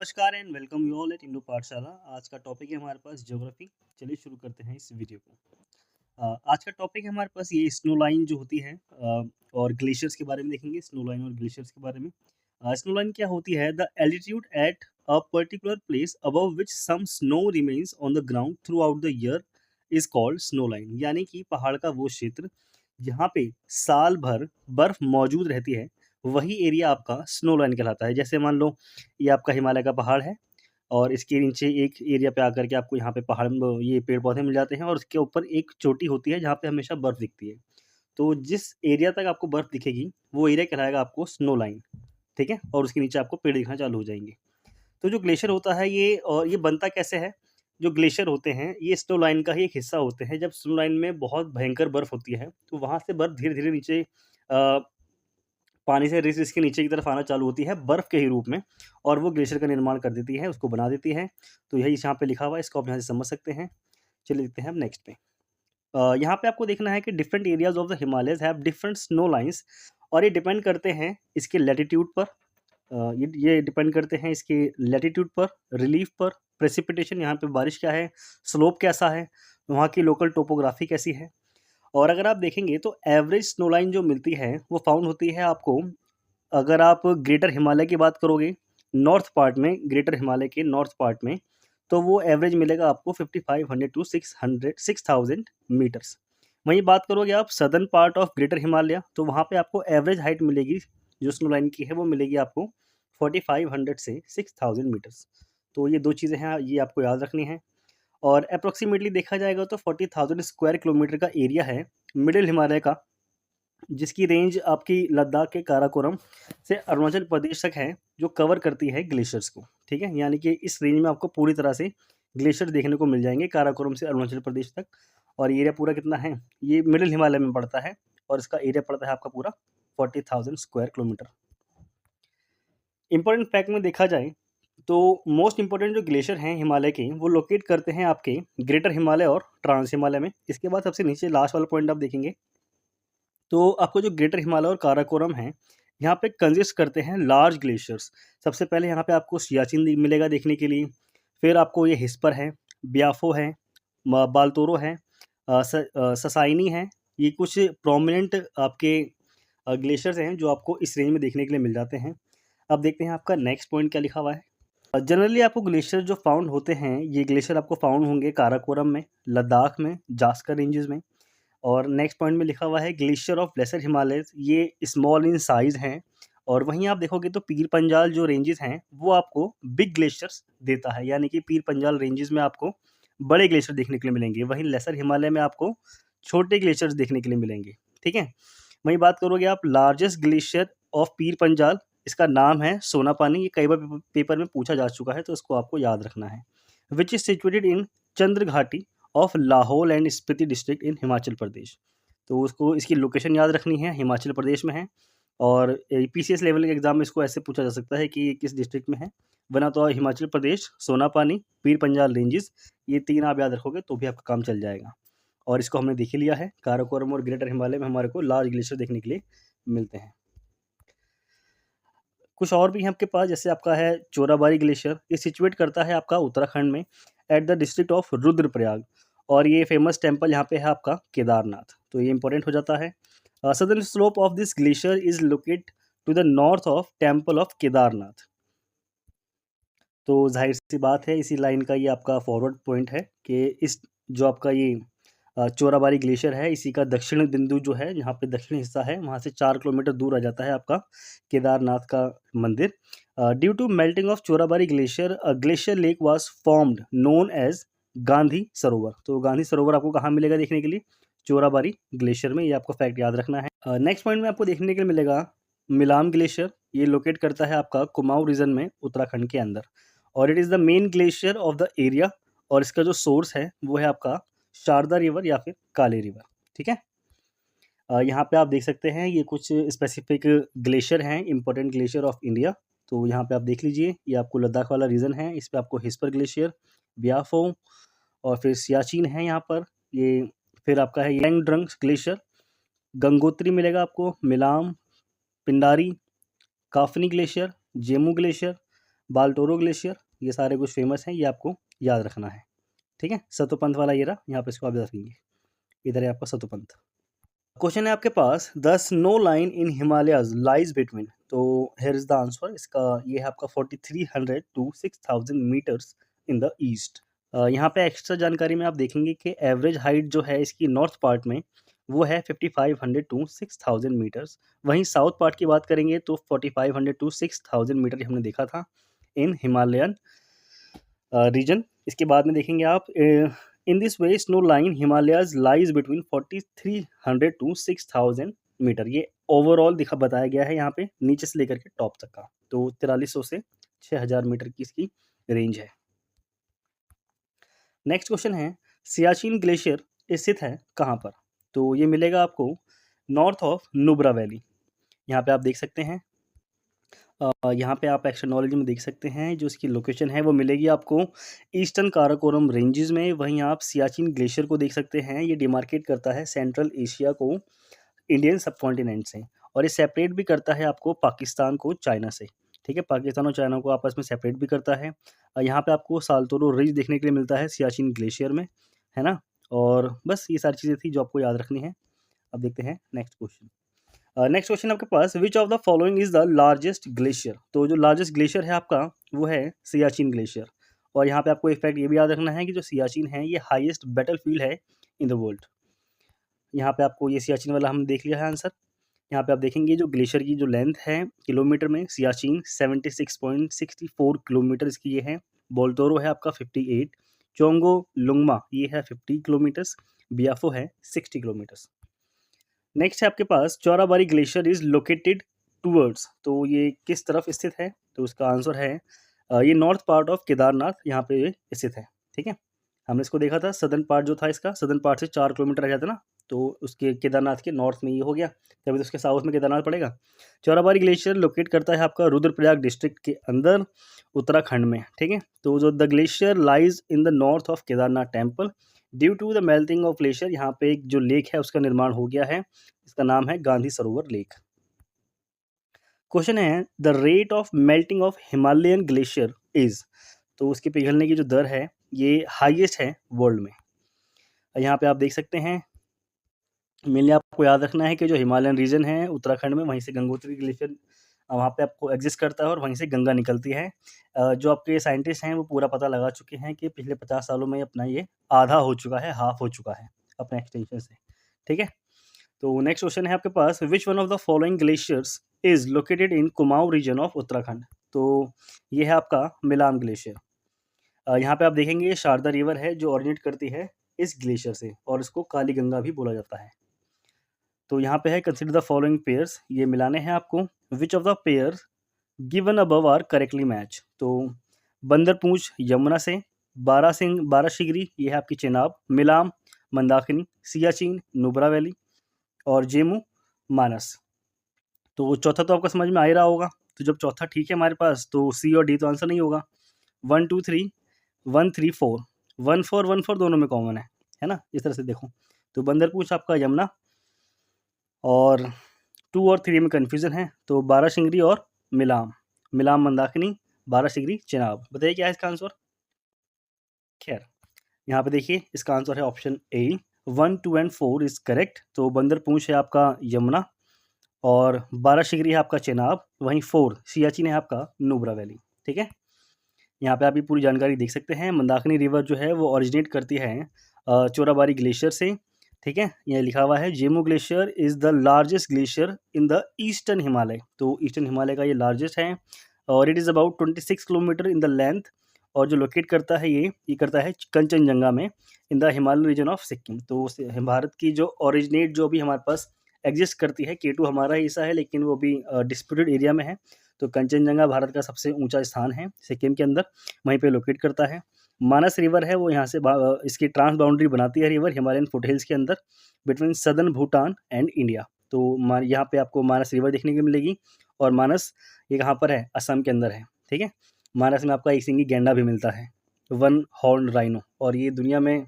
नमस्कार and welcome you all at Indo पाठशाला। आज का टॉपिक है हमारे पास ज्योग्राफी। चलिए शुरू करते हैं इस वीडियो को। आज का टॉपिक है हमारे पास ये स्नो लाइन जो होती है और ग्लेशियर्स के बारे में देखेंगे। स्नो लाइन और ग्लेशियर्स के बारे में। स्नो लाइन क्या होती है? The altitude at a particular place above which some snow remains on the ground throughout the year is called snow line. यानी कि पहाड़ का वो क्षेत्र जहाँ पे साल भर बर्फ मौजूद रहती है, वही एरिया आपका स्नो लाइन कहलाता है। जैसे मान लो ये आपका हिमालय का पहाड़ है और इसके नीचे एक एरिया पे आकर के आपको यहाँ पे पहाड़ में ये पेड़-पौधे मिल जाते हैं और उसके ऊपर एक चोटी होती है जहाँ पे हमेशा बर्फ़ दिखती है। तो जिस एरिया तक आपको बर्फ़ दिखेगी, वो एरिया कहलाएगा आपको स्नो लाइन, ठीक है? और उसके नीचे आपको पेड़ दिखना चालू हो जाएँगे। तो जो ग्लेशियर होता है ये बनता कैसे है? जो ग्लेशियर होते हैं, ये स्नो लाइन का ही एक हिस्सा होते हैं। जब स्नो लाइन में बहुत भयंकर बर्फ़ होती है, तो वहाँ से बर्फ़ धीरे-धीरे नीचे पानी से रिस-रिस के नीचे की तरफ आना चालू होती है बर्फ़ के ही रूप में और वो ग्लेशियर का निर्माण कर देती है, उसको बना देती है। तो यही यहाँ पे लिखा हुआ है, इसको आप यहाँ से समझ सकते हैं। चलिए देखते हैं अब नेक्स्ट पे। यहाँ पे आपको देखना है कि different areas of the Himalayas have different snow lines और ये डिपेंड करते हैं इसके लैटीट्यूड पर। ये डिपेंड करते हैं इसके लैटीट्यूड पर, रिलीफ पर, प्रेसिपिटेशन यहाँ पे बारिश क्या है, स्लोप कैसा है, वहाँ की लोकल टोपोग्राफ़ी कैसी है। और अगर आप देखेंगे तो एवरेज स्नो लाइन जो मिलती है, वो फाउंड होती है आपको अगर आप ग्रेटर हिमालय की बात करोगे, नॉर्थ पार्ट में, ग्रेटर हिमालय के नॉर्थ पार्ट में, तो वो एवरेज मिलेगा आपको 5500 टू 6000 मीटर्स। वहीं बात करोगे आप southern part of greater Himalaya, तो वहाँ पे आपको एवरेज हाइट मिलेगी, जो स्नो लाइन की है, वो मिलेगी आपको 4500 से 6000 मीटर्स। तो ये 2 चीज़ें हैं, ये आपको याद रखनी है। और एप्रोक्सिमेटली देखा जाएगा तो 40,000 स्क्वायर किलोमीटर का एरिया है, मिडल हिमालय का, जिसकी रेंज आपकी लद्दाख के काराकोरम से अरुणाचल प्रदेश तक है, जो कवर करती है ग्लेशियर्स को, ठीक है? यानी कि इस रेंज में आपको पूरी तरह से ग्लेशियर देखने को मिल जाएँगे काराकोरम से अरुणाचल प्रदेश तक। और ये एरिया पूरा कितना है? ये मिडल हिमालय में पड़ता है और इसका एरिया पड़ता है आपका पूरा 40,000 स्क्वायर किलोमीटर। इम्पोर्टेंट फैक्ट में देखा जाए, तो मोस्ट इम्पोर्टेंट जो ग्लेशियर हैं हिमालय के, वो लोकेट करते हैं आपके ग्रेटर हिमालय और ट्रांस हिमालय में। इसके बाद सबसे नीचे लास्ट वाला पॉइंट आप देखेंगे तो आपको जो ग्रेटर हिमालय और काराकोरम है, यहाँ पे कंसिस्ट करते हैं लार्ज ग्लेशियर्स। सबसे पहले यहाँ पे आपको सियाचिन मिलेगा देखने के लिए, फिर आपको ये हिस्पर है, ब्याफो है, बाल्तोरो है, ससाइनी है। ये कुछ प्रोमिनेंट आपके ग्लेशियर्स हैं जो आपको इस रेंज में देखने के लिए मिल जाते हैं। अब देखते हैं आपका नेक्स्ट पॉइंट क्या लिखा हुआ है। जनरली आपको ग्लेशियर जो फाउंड होते हैं, ये ग्लेशियर आपको फाउंड होंगे काराकोरम में, लद्दाख में, जास्कर रेंजेस में। और नेक्स्ट पॉइंट में लिखा हुआ है ग्लेशियर ऑफ लेसर हिमालयस, ये स्मॉल इन साइज़ हैं। और वहीं आप देखोगे तो पीर पंजाल जो रेंजेस हैं, वो आपको बिग ग्लेशियर्स देता है, यानी कि पीर पंजाल रेंजेस में आपको बड़े ग्लेशियर देखने के लिए मिलेंगे, वहीं लेसर हिमालय में आपको छोटे ग्लेशियर्स देखने के लिए मिलेंगे, ठीक है? वहीं बात करोगे आप largest glacier of Pir Panjal, इसका नाम है सोनापानी। ये कई बार पेपर में पूछा जा चुका है, तो इसको आपको याद रखना है। Which is situated in Chandra Ghati of Lahaul and Spiti district in Himachal Pradesh. तो उसको इसकी लोकेशन याद रखनी है, हिमाचल प्रदेश में है। और पीसीएस लेवल के एग्जाम में इसको ऐसे पूछा जा सकता है कि ये किस डिस्ट्रिक्ट में है। बना तो हिमाचल प्रदेश, सोनापानी, पीर पंजाल रेंजेस, ये 3 आप याद रखोगे तो भी आपका काम चल जाएगा। और इसको हमने देख ही लिया है, काराकोरम और ग्रेटर हिमालय में हमारे को लार्ज ग्लेशियर देखने के लिए मिलते हैं। कुछ और भी हैं आपके पास, जैसे आपका है चोराबाड़ी ग्लेशियर, ये सिचुएट करता है आपका उत्तराखंड में at the district of Rudraprayag. और ये फेमस टेम्पल यहाँ पे है आपका केदारनाथ, तो ये इंपॉर्टेंट हो जाता है। Southern slope of this glacier is locate to the north of temple of Kedarnath. तो ज़ाहिर सी बात है, इसी लाइन का ये आपका फॉरवर्ड पॉइंट है कि इस जो आपका ये चोराबाड़ी ग्लेशियर है, इसी का दक्षिण बिंदु जो है, जहाँ पे दक्षिणी हिस्सा है, वहाँ से 4 किलोमीटर दूर आ जाता है आपका केदारनाथ का मंदिर। Due to melting of Chorabari glacier, a glacier lake was formed known as Gandhi Sarovar. तो गांधी सरोवर आपको कहाँ मिलेगा देखने के लिए? चोराबाड़ी ग्लेशियर में, ये आपको फैक्ट याद रखना है। नेक्स्ट पॉइंट में आपको देखने के लिए मिलेगा मिलाम ग्लेशियर। ये लोकेट करता है आपका कुमाऊं रीजन में, उत्तराखंड के अंदर। और it is the main glacier of the area. और इसका जो सोर्स है वो है आपका शारदा रिवर या फिर काली रिवर, ठीक है? यहाँ पे आप देख सकते हैं ये कुछ स्पेसिफिक ग्लेशियर हैं, इंपॉर्टेंट ग्लेशियर ऑफ इंडिया। तो यहाँ पे आप देख लीजिए, ये आपको लद्दाख वाला रीजन है, इस पे आपको हिस्पर ग्लेशियर, ब्याफो और फिर सियाचिन है यहाँ पर। ये फिर आपका है यांगड्रंग ग्लेशियर, गंगोत्री मिलेगा आपको, Milam, Pindari, Kafni glacier, Zemu glacier, Baltoro glacier, ये सारे कुछ फेमस हैं, ये आपको याद रखना है। ठीक है, सतोपंथ वाला ये रहा, यहाँ पे इसको आप याद रखेंगे, इधर है आपका सतोपंथ। क्वेश्चन है आपके पास, the snow line in Himalayas lies between, तो हियर इज द आंसर, इसका ये है आपका 4300 to 6000 metres in the east. यहाँ पे एक्स्ट्रा जानकारी में आप देखेंगे कि एवरेज हाइट जो है इसकी नॉर्थ पार्ट में वो है 5500 टू 6000 मीटर्स। वहीं साउथ पार्ट की बात करेंगे तो 4500 टू 6000 मीटर हमने देखा था इन हिमालयन रीजन। इसके बाद में देखेंगे आप, in this way snow line Himalayas lies between 4300 to 6000 metre. ये ओवरऑल दिखा बताया गया है यहाँ पे नीचे से लेकर के टॉप तक का, तो 4300 से 6000 मीटर की इसकी रेंज है। नेक्स्ट क्वेश्चन है, सियाचिन ग्लेशियर स्थित है कहाँ पर? तो ये मिलेगा आपको नॉर्थ ऑफ नुब्रा वैली। यहाँ पे आप देख सकते हैं, यहाँ पे आप एक्स्ट्रा नॉलेज में देख सकते हैं, जो इसकी लोकेशन है वो मिलेगी आपको ईस्टर्न काराकोरम रेंजेस में। वहीं आप सियाचिन ग्लेशियर को देख सकते हैं, ये डिमार्केट करता है सेंट्रल एशिया को इंडियन सबकॉन्टिनेंट से, और ये सेपरेट भी करता है आपको पाकिस्तान को चाइना से। ठीक है, पाकिस्तान और चाइना को आपस में सेपरेट भी करता है। यहाँ पे आपको साल्तोरो रिज देखने के लिए मिलता है सियाचिन ग्लेशियर में, है ना। और बस ये सारी चीज़ें थी जो आपको याद रखनी है। अब देखते हैं नेक्स्ट क्वेश्चन। नेक्स्ट क्वेश्चन आपके पास, which of the following is the largest glacier? तो जो लार्जेस्ट ग्लेशियर है आपका वो है सियाचिन ग्लेशियर। और यहाँ पे आपको एक फैक्ट ये भी याद रखना है कि जो सियाचिन है ये हाईएस्ट बैटल फील्ड है इन द वर्ल्ड। यहाँ पे आपको ये सियाचिन वाला हमने देख लिया है आंसर। यहाँ पे आप देखेंगे जो ग्लेशियर की जो लेंथ है किलोमीटर में, सियाचिन 76.64 किलोमीटर इसकी ये है। बोल्टोरो है आपका 58, चोंगो लुंगमा ये है 50 किलोमीटर्स, बियाफो है 60 किलोमीटर्स। नेक्स्ट है आपके पास, Chorabari glacier is located towards, तो ये किस तरफ स्थित है? तो उसका आंसर है ये नॉर्थ पार्ट ऑफ केदारनाथ यहाँ पे स्थित है। ठीक है, हमने इसको देखा था, सदर्न पार्ट जो था इसका, सदर्न पार्ट से 4 किलोमीटर रह जाता ना, तो उसके केदारनाथ के नॉर्थ में ये हो गया, तभी तो उसके साउथ में केदारनाथ पड़ेगा। चौराबाड़ी ग्लेशियर लोकेट करता है आपका रुद्रप्रयाग डिस्ट्रिक्ट के अंदर उत्तराखंड में। ठीक है, तो जो the glacier lies in the north of Kedarnath temple due to the melting of glacier, यहाँ पे एक जो लेक है उसका निर्माण हो गया है, इसका नाम है गांधी सरोवर लेक। क्वेश्चन है, the rate of melting of Himalayan glacier is, तो उसके पिघलने की जो दर है ये हाईएस्ट है वर्ल्ड में। यहाँ पे आप देख सकते हैं, मेनली आपको याद रखना है कि जो हिमालयन रीजन है उत्तराखंड में, वहीं से गंगोत्री ग्लेशियर वहाँ पे आपको एग्जिस्ट करता है और वहीं से गंगा निकलती है। जो आपके साइंटिस्ट हैं वो पूरा पता लगा चुके हैं कि पिछले 50 सालों में अपना ये आधा हो चुका है, हाफ हो चुका है अपने एक्सटेंशन से। ठीक है, तो नेक्स्ट क्वेश्चन है आपके पास, which one of the following glaciers is located in Kumaon region of Uttarakhand? तो ये है आपका मिलाम ग्लेशियर। यहाँ पे आप देखेंगे शारदा रिवर है जो ऑरिजिनेट करती है इस ग्लेशियर से, और इसको काली गंगा भी बोला जाता है। तो यहाँ पे है, कंसिडर द फॉलोइंग पेयर्स, ये मिलाने हैं आपको। Which of the pairs given above are correctly match? तो बंदरपूंछ यमुना से, बारासिंग बाराशिगरी ये है आपकी चेनाब, मिलाम मंदाकिनी, सियाचिन नुब्रा वैली, और जेमू मानस। तो चौथा तो आपका समझ में आ ही रहा होगा, तो जब चौथा ठीक है हमारे पास तो सी और डी तो आंसर नहीं होगा। 1 2 3 1 3 4 1 4 1 4 दोनों में कॉमन है ना, इस तरह से देखो। तो बंदरपूंछ आपका यमुना, और 2 और 3 में कन्फ्यूजन है, तो बाराशिंगरी और मिलाम, मिलाम मंदाकिनी, बाराशिंगरी चेनाब। बताइए क्या है इसका आंसर? खैर, यहाँ पे देखिए इसका आंसर है option A, 1 2 and 4 is correct. तो बंदरपूंछ है आपका यमुना, और बाराशिंगरी है आपका चेनाब, वहीं 4 सियाचिन है आपका नुब्रा वैली। ठीक है, यहाँ पे आप ये पूरी जानकारी देख सकते हैं। मंदाकिनी रिवर जो है वो ऑरिजिनेट करती है चोराबाड़ी ग्लेशियर से। ठीक है, ये लिखा हुआ है, Zemu glacier is the largest glacier in the eastern Himalaya, तो ईस्टर्न हिमालय का ये लार्जेस्ट है, और it is about 26 kilometre in the length, और जो लोकेट करता है ये करता है कंचनजंगा में in the Himalayan region of Sikkim. तो भारत की जो ओरिजिनेट जो भी हमारे पास एग्जिस्ट करती है, K2 हमारा हिस्सा है लेकिन वो भी डिस्प्यूटेड एरिया में है, तो कंचनजंगा भारत का सबसे ऊंचा स्थान है सिक्किम के अंदर, वहीं पे लोकेट करता है। मानस रिवर है वो यहाँ से इसकी ट्रांस बाउंड्री बनाती है रिवर हिमालयन फुटहिल्स के अंदर between southern Bhutan and India. तो यहाँ पे आपको मानस रिवर देखने को मिलेगी, और मानस ये कहाँ पर है? असम के अंदर है। ठीक है, मानस में आपका एक सिंगी गैंडा भी मिलता है, 1 हॉर्न राइनो, और ये दुनिया में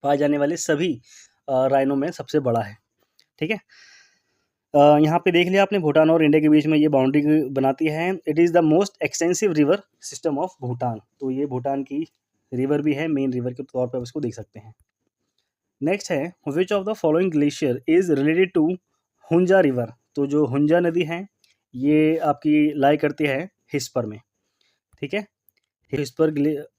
पाए जाने वाले सभी राइनो में सबसे बड़ा है। ठीक है, यहाँ पे देख लिया आपने, भूटान और इंडिया के बीच में ये बाउंड्री बनाती है। It is the most extensive river system of Bhutan. तो ये भूटान की रिवर भी है, मेन रिवर के तौर पर आप इसको देख सकते हैं। नेक्स्ट है, which of the following glacier is related to Hunza river. तो जो हुंजा नदी है ये आपकी लाई करती है हिस्पर में, ठीक है।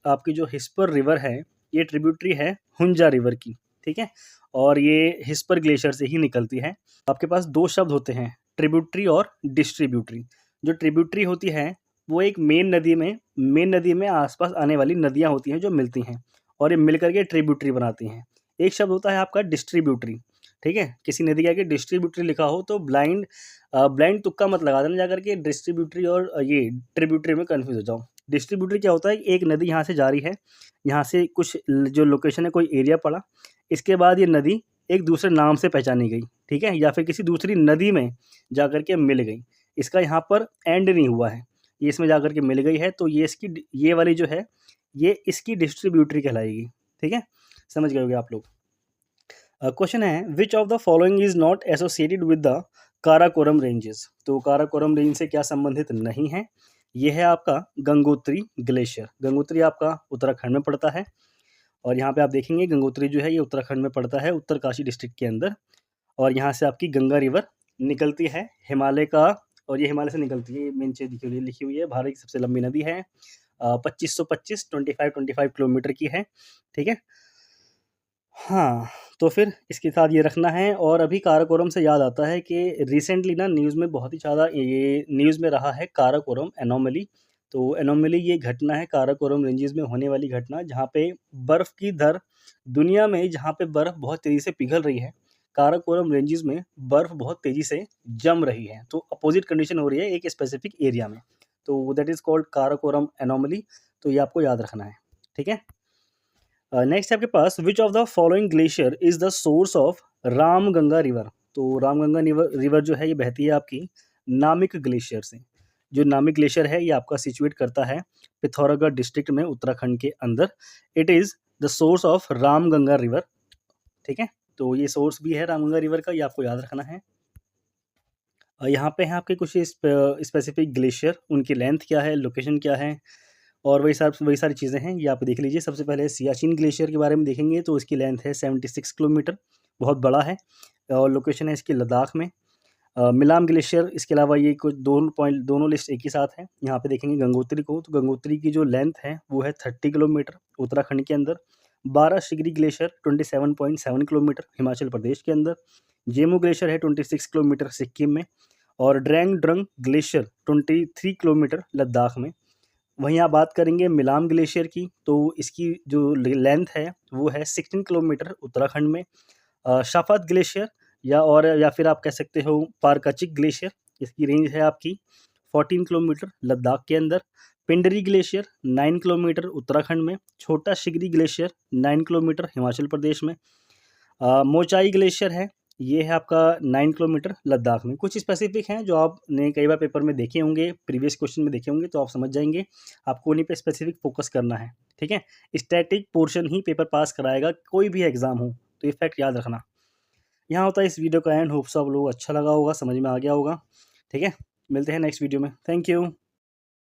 आपकी जो हिस्पर रिवर है ये ट्रिब्यूटरी है हुंजा रिवर की, ठीक है। और ये हिस्पर ग्लेशियर से ही निकलती है। आपके पास दो शब्द होते हैं, ट्रिब्यूटरी और डिस्ट्रीब्यूटरी। जो ट्रिब्यूटरी होती है वो एक मेन नदी में आसपास आने वाली नदियाँ होती हैं जो मिलती हैं और ये मिल करके ट्रिब्यूटरी बनाती हैं। एक शब्द होता है आपका डिस्ट्रीब्यूटरी, ठीक है। किसी नदी के आगे डिस्ट्रीब्यूटरी लिखा हो तो ब्लाइंड तुक्का मत लगा देना जाकर के डिस्ट्रीब्यूटरी और ये ट्रिब्यूटरी में कन्फ्यूज हो जाओ। डिस्ट्रीब्यूटरी क्या होता है, एक नदी यहाँ से जा रही है, यहाँ से कुछ जो लोकेशन है कोई एरिया पड़ा, इसके बाद ये नदी एक दूसरे नाम से पहचानी गई, ठीक है, या फिर किसी दूसरी नदी में जा कर के मिल गई। इसका यहाँ पर एंड नहीं हुआ है, ये इसमें जा कर के मिल गई है, तो ये वाली जो है ये इसकी डिस्ट्रीब्यूटरी कहलाएगी, ठीक है। समझ गए होगे आप लोग। क्वेश्चन है, which of the following is not associated with the Karakoram ranges. तो काराकोरम रेंज से क्या संबंधित नहीं है, ये है आपका गंगोत्री ग्लेशियर। गंगोत्री आपका उत्तराखंड में पड़ता है और यहाँ पे आप देखेंगे गंगोत्री जो है ये उत्तराखंड में पड़ता है, उत्तरकाशी डिस्ट्रिक्ट के अंदर। और यहाँ से आपकी गंगा रिवर निकलती है हिमालय का, और ये हिमालय से निकलती है, मेन चीज लिखी हुई है, भारत की सबसे लंबी नदी है, 2525 किलोमीटर की है, ठीक है। हाँ, तो फिर इसके साथ ये रखना है। और अभी काराकोरम से याद आता है कि रिसेंटली ना न्यूज़ में बहुत ही ज़्यादा ये न्यूज़ में रहा है काराकोरम एनोमली। तो एनोमली ये घटना है काराकोरम रेंजेस में होने वाली घटना, जहाँ पे बर्फ़ की दर दुनिया में, जहाँ पे बर्फ़ बहुत तेज़ी से पिघल रही है, काराकोरम रेंजेस में बर्फ़ बहुत तेज़ी से जम रही है। तो अपोज़िट कंडीशन हो रही है एक स्पेसिफिक एरिया में, तो that is called Karakoram anomaly. तो ये आपको याद रखना है, ठीक है। नेक्स्ट है आपके पास, which of the following glacier is the source of Ramganga river. तो रामगंगा रिवर जो है ये बहती है आपकी नामिक ग्लेशियर से। जो नामिक ग्लेशियर है ये आपका सिचुएट करता है पिथौरागढ़ डिस्ट्रिक्ट में, उत्तराखंड के अंदर। It is the source of Ramganga river, ठीक है। तो ये सोर्स भी है रामगंगा रिवर का, ये आपको याद रखना है। यहाँ पे है आपके कुछ स्पेसिफिक ग्लेशियर, उनकी लेंथ क्या है, लोकेशन क्या है, और वही सारी चीज़ें हैं, ये आप देख लीजिए। सबसे पहले सियाचिन ग्लेशियर के बारे में देखेंगे तो इसकी लेंथ है 76 किलोमीटर, बहुत बड़ा है, और लोकेशन है इसकी लद्दाख में। मिलाम ग्लेशियर, इसके अलावा ये कुछ दोनों लिस्ट एक ही साथ है। यहाँ पे देखेंगे गंगोत्री को, तो गंगोत्री की जो लेंथ है वो है 30 किलोमीटर उत्तराखंड के अंदर। 12 शिगरी ग्लेशियर 27.7 किलोमीटर हिमाचल प्रदेश के अंदर। जेमू ग्लेशियर है 26 किलोमीटर सिक्किम में, और drank drug glacier 23 kilometre Ladakh में। वहीं आप बात करेंगे मिलाम ग्लेशियर की, तो इसकी जो लेंथ है वो है 16 किलोमीटर उत्तराखंड में। शाफात ग्लेशियर या फिर आप कह सकते हो पारकाचिक ग्लेशियर, इसकी रेंज है आपकी 14 किलोमीटर लद्दाख के अंदर। पिंडरी ग्लेशियर 9 किलोमीटर उत्तराखंड में। छोटा शिगरी ग्लेशियर 9 किलोमीटर हिमाचल प्रदेश में। मोचाई ग्लेशियर है, ये है आपका 9 किलोमीटर लद्दाख में। कुछ स्पेसिफिक हैं जो आपने कई बार पेपर में देखे होंगे, प्रीवियस क्वेश्चन में देखे होंगे, तो आप समझ जाएंगे। आपको उन्हीं पे स्पेसिफिक फोकस करना है, ठीक है। स्टैटिक पोर्शन ही पेपर पास कराएगा, कोई भी एग्जाम हो, तो ये फैक्ट याद रखना। यहाँ होता है इस वीडियो का एंड। होप सब लोग अच्छा लगा होगा, समझ में आ गया होगा, ठीक है। मिलते हैं नेक्स्ट वीडियो में। Thank you.